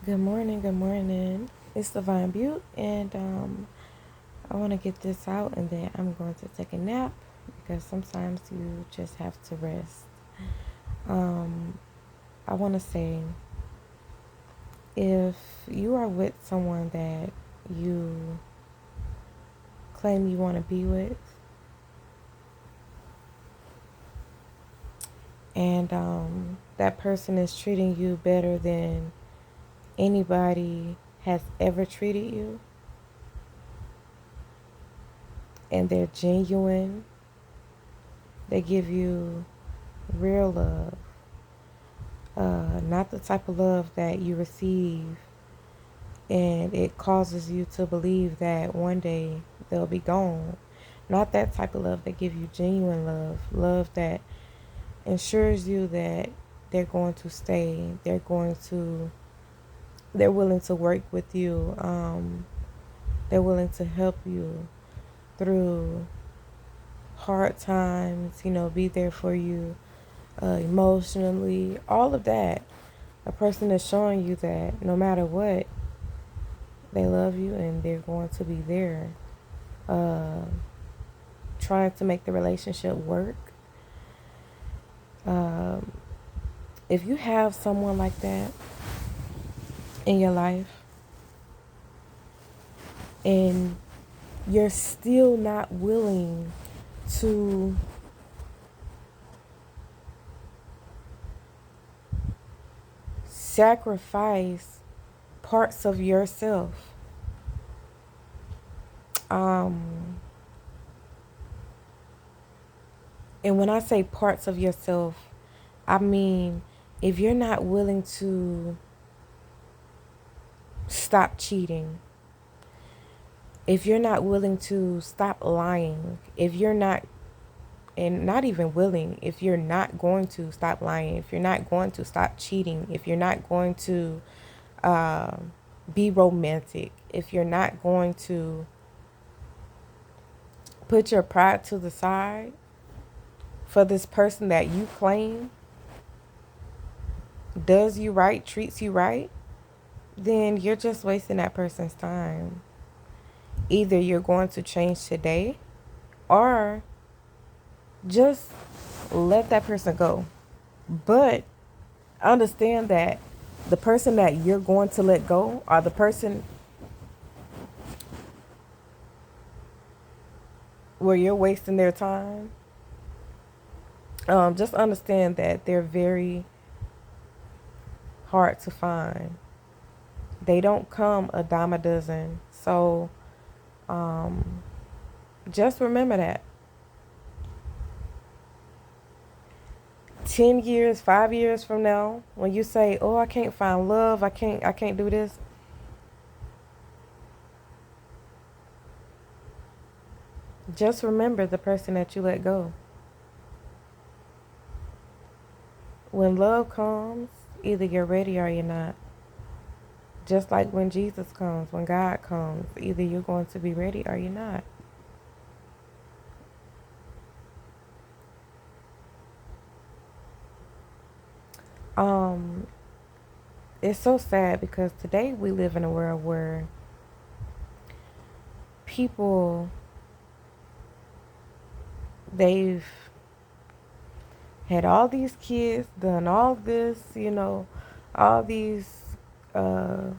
Good morning, good morning. It's Divine Butte, and I want to get this out, and then I'm going to take a nap because sometimes you just have to rest. Um, I want to say if you are with someone that you claim you want to be with, and that person is treating you better than anybody has ever treated you, and they're genuine, they give you real love, not the type of love that you receive and it causes you to believe that one day they'll be gone. Not that type of love that give you genuine love, love that ensures you that they're going to stay, they're willing to work with you, they're willing to help you through hard times, be there for you emotionally, all of that. A person is showing you that no matter what, they love you and they're going to be there, uh, trying to make the relationship work. Um, if you have someone like that in your life and you're still not willing to sacrifice parts of yourself, um, and when I say parts of yourself, I mean if you're not willing to stop cheating, if you're not willing to stop lying, if you're not, and not even willing, if you're not going to stop lying, if you're not going to stop cheating, if you're not going to uh, be romantic, if you're not going to put your pride to the side for this person that you claim does you right, treats you right, then you're just wasting that person's time. Either you're going to change today or just let that person go. But understand that the person that you're going to let go or the person where you're wasting their time, just understand that they're very hard to find. They don't come a dime a dozen. So um, just remember that. 10 years, 5 years from now, when you say, oh, I can't find love, I can't do this, just remember the person that you let go. When love comes, either you're ready or you're not. Just like when Jesus comes, when God comes, either you're going to be ready or you're not. Um, it's so sad because today we live in a world where people, they've had all these kids, done all this, all these uh,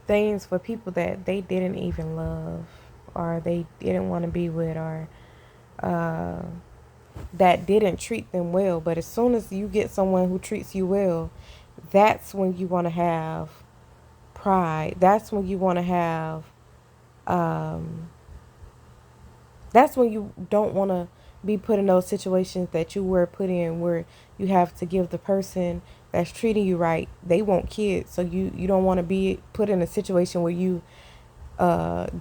things for people that they didn't even love or they didn't want to be with, or uh, that didn't treat them well. But as soon as you get someone who treats you well, that's when you want to have pride. That's when you want to have, um, that's when you don't want to be put in those situations that you were put in where you have to give the person that's treating you right, they want kids. So you don't want to be put in a situation where you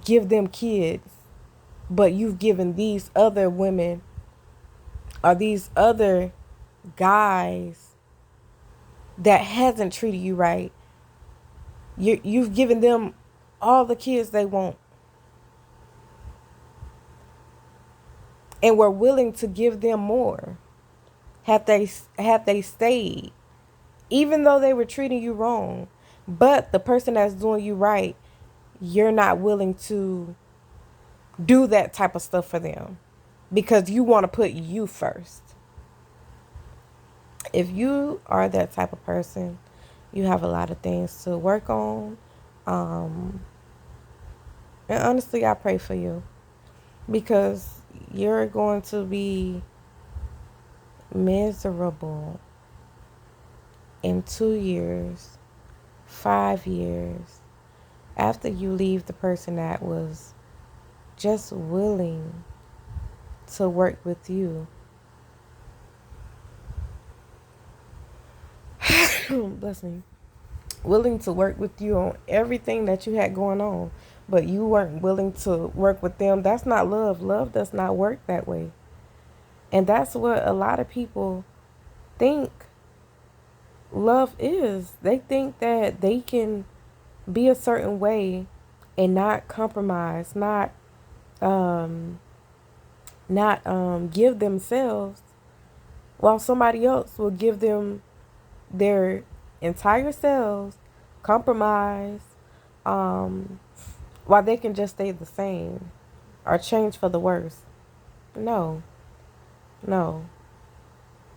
give them kids, but you've given these other women or these other guys that hasn't treated you right. You've given them all the kids they want, and we're willing to give them more. Had they stayed, even though they were treating you wrong. But the person that's doing you right, you're not willing to do that type of stuff for them because you want to put you first. If you are that type of person, you have a lot of things to work on. Um, and honestly, I pray for you because you're going to be miserable in 2 years, 5 years, after you leave the person that was just willing to work with you. Bless me. Willing to work with you on everything that you had going on, but you weren't willing to work with them. That's not love. Love does not work that way. And that's what a lot of people think love is. They think that they can be a certain way and not compromise, um not give themselves, while somebody else will give them their entire selves, compromise, um while they can just stay the same or change for the worse. No, no.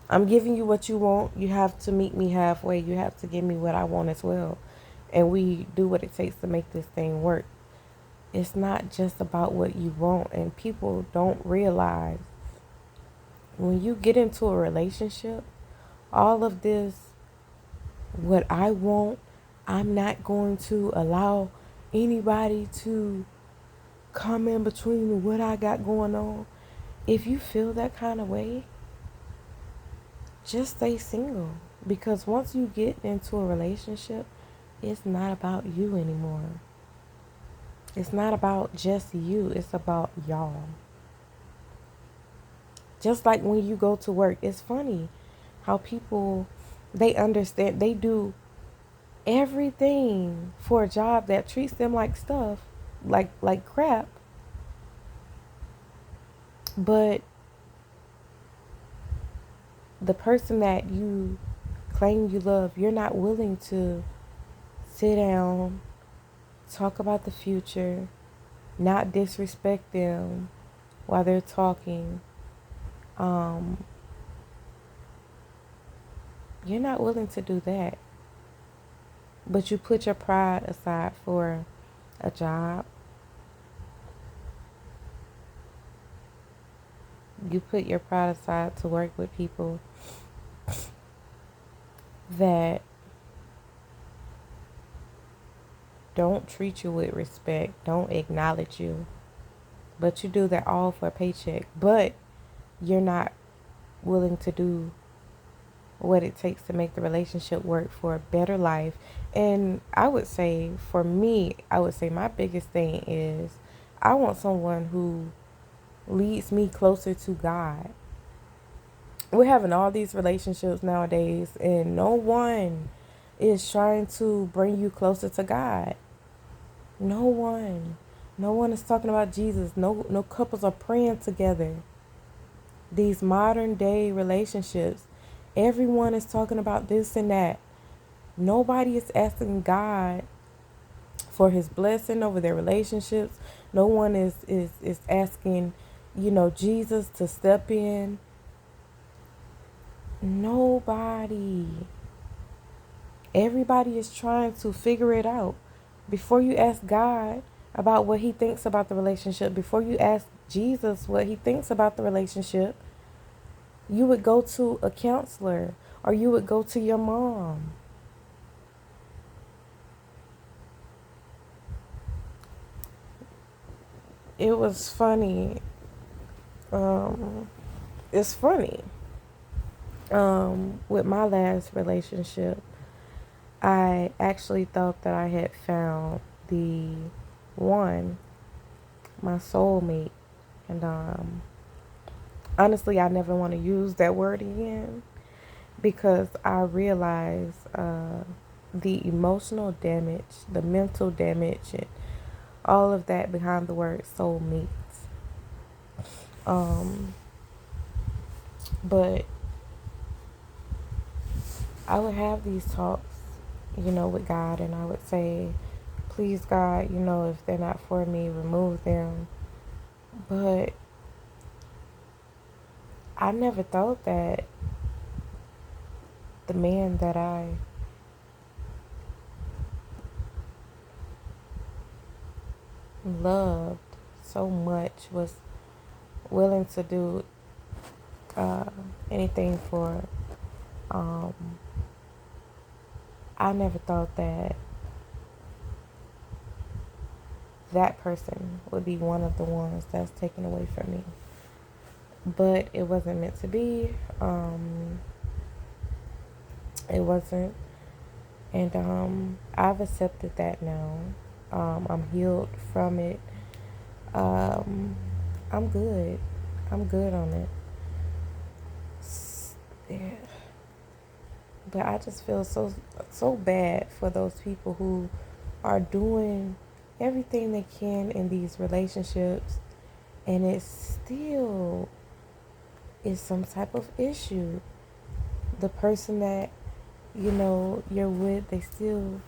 I'm giving you what you want. You have to meet me halfway. You have to give me what I want as well. And we do what it takes to make this thing work. It's not just about what you want. And people don't realize when you get into a relationship, all of this, what I want, I'm not going to allow anybody to come in between what I got going on. If you feel that kind of way, just stay single. Because once you get into a relationship, it's not about you anymore. It's not about just you. It's about y'all. Just like when you go to work, it's funny how people, they understand, they do everything for a job that treats them like stuff, like crap. But the person that you claim you love, you're not willing to sit down, talk about the future, not disrespect them while they're talking. Um, you're not willing to do that. But you put your pride aside for a job. You put your pride aside to work with people that don't treat you with respect, don't acknowledge you. But you do that all for a paycheck. But you're not willing to do what it takes to make the relationship work for a better life. And I would say, for me, I would say my biggest thing is I want someone who leads me closer to God. We're having all these relationships nowadays, and no one is trying to bring you closer to God. No one. No one is talking about Jesus. No couples are praying together. These modern day relationships, everyone is talking about this and that. Nobody is asking God for his blessing over their relationships. No one is asking, Jesus to step in. Nobody. Everybody is trying to figure it out. Before you ask God about what he thinks about the relationship, before you ask Jesus what he thinks about the relationship, you would go to a counselor or you would go to your mom. It was funny. It's funny. With my last relationship, I actually thought that I had found the one, my soulmate. And honestly, I never want to use that word again because I realize the emotional damage, the mental damage, and all of that behind the word soulmates. But I would have these talks, with God, and I would say, please, God, if they're not for me, remove them. But I never thought that the man that I loved so much was willing to do uh, anything for. Um, I never thought that that person would be one of the ones that's taken away from me. But it wasn't meant to be. It wasn't. And I've accepted that now. I'm healed from it. Um, I'm good. I'm good on it. Yeah. But I just feel so bad for those people who are doing everything they can in these relationships, and it still is some type of issue. The person that you're with, they still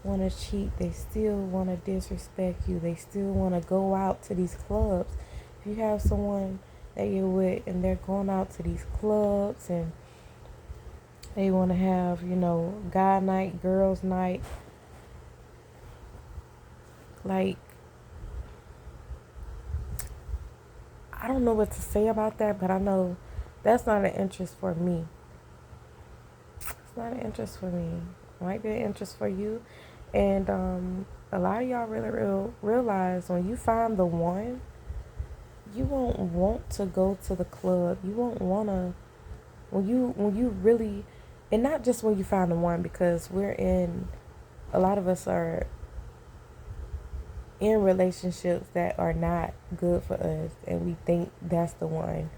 want to cheat, they still want to disrespect you, they still want to go out to these clubs. If you have someone that you're with and they're going out to these clubs and they want to have guy night, girls night, like, I don't know what to say about that, but I know that's not an interest for me. It's not an interest for me. It might be an interest for you. And a lot of y'all really realize when you find the one, you won't want to go to the club. You won't want to, when you really, and not just when you find the one, because a lot of us are in relationships that are not good for us, and we think that's the one.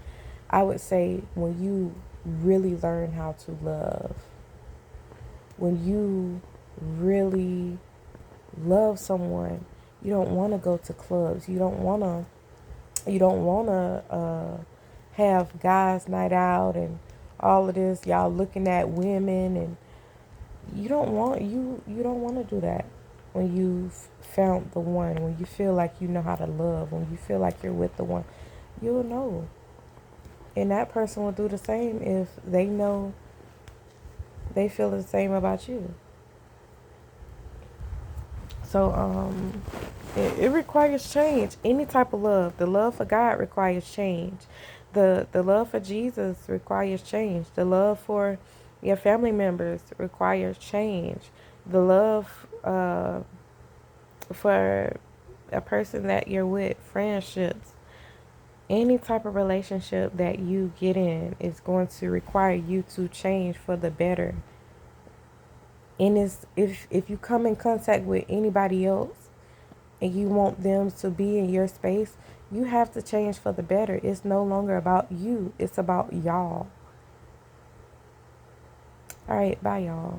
I would say when you really learn how to love, when you really love someone, you don't want to go to clubs. You don't want to have guys night out and all of this. Y'all looking at women, and you don't want to do that. When you've found the one, when you feel like you know how to love, when you feel like you're with the one, you'll know. And that person will do the same if they know they feel the same about you. So it requires change. Any type of love. The love for God requires change. The love for Jesus requires change. The love for your family members requires change. The love for a person that you're with, friendships, any type of relationship that you get in is going to require you to change for the better. And if you come in contact with anybody else and you want them to be in your space, you have to change for the better. It's no longer about you. It's about y'all. All right, bye y'all.